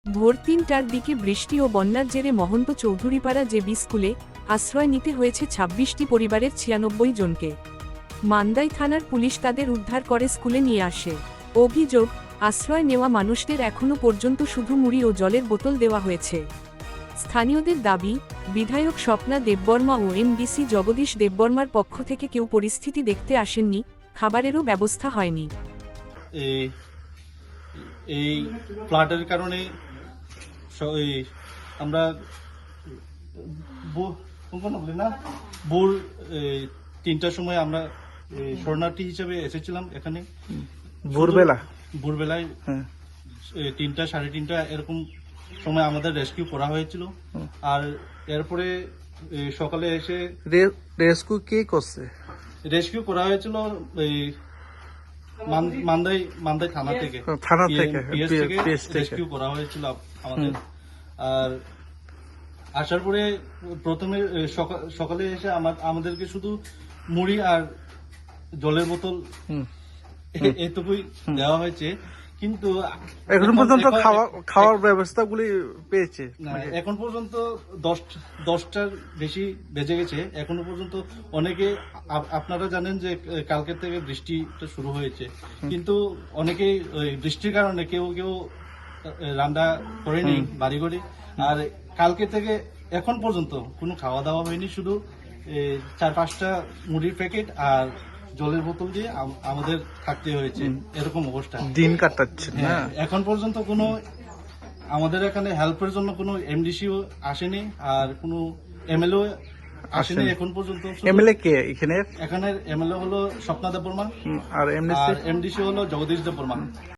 ভোর ৩টার দিকে বৃষ্টি ও বন্যার জেরে মহন্ত চৌধুরীপাড়া জেবি স্কুলে আশ্রয় নিতে হয়েছে ২৬টি পরিবারের ৯৬ জনকে। মান্দাই থানার পুলিশ তাদের উদ্ধার করে স্কুলে নিয়ে আসে। অভিযোগ, আশ্রয় নেওয়া মানুষদের এখনও পর্যন্ত শুধু মুড়ি ও জলের বোতল দেওয়া হয়েছে। স্থানীয়দের দাবি, বিধায়ক স্বপ্না দেববর্মা ও এমডিসি জগদীশ দেববর্মার পক্ষ থেকে কেউ পরিস্থিতি দেখতে আসেননি, খাবারেরও ব্যবস্থা হয়নি। এই ফ্লাডের কারণে আমরা ভোর ৩টার সময় আমরা শরণার্থী হিসেবে এসেছিলাম এখানে। ভোরবেলায় ৩টা, ৩:৩০ এরকম সময় আমাদের রেস্কিউ করা হয়েছিল। আর এরপরে সকালে এসে রেস্কিউ কে করছে? রেস্কিউ করা হয়েছিল মান্দাই থানা থেকে রেস্কিউ করা হয়েছিল আমাদের। আর আসার পরে প্রথমে সকালে এসে আমাদেরকে শুধু মুড়ি আর জলের বোতল এটুকুই দেওয়া হয়েছে, কিন্তু এখন পর্যন্ত খাওয়ার ব্যবস্থাগুলি পেয়েছে? এখন পর্যন্ত 10টার বেশি বেজে গেছে। এখনো পর্যন্ত অনেকে, আপনারা জানেন যে কালকের থেকে বৃষ্টিটা শুরু হয়েছে, কিন্তু অনেকেই বৃষ্টির কারণে কেউ রান্না করেনি বাড়িঘরে। আর কালকে থেকে এখন পর্যন্ত কোনো খাওয়া দাওয়া হয়নি, শুধু 4-5টা মুড়ির প্যাকেট আর জলের বোতল দিয়ে আমাদের থাকতে হয়েছে। এরকম অবস্থা দিন কাটাচ্ছে না। এখন পর্যন্ত কোনো আমাদের এখানে হেল্পের জন্য কোনো এমডিসিও আসেনি, আর কোনো এমএলএ আসেনি এখন পর্যন্ত। এমএলএ কে এখানে? এখানে এমএলএ হলো স্বপ্না দেববর্মা, আর এমডিসি হলো জগদীশ দেববর্মা।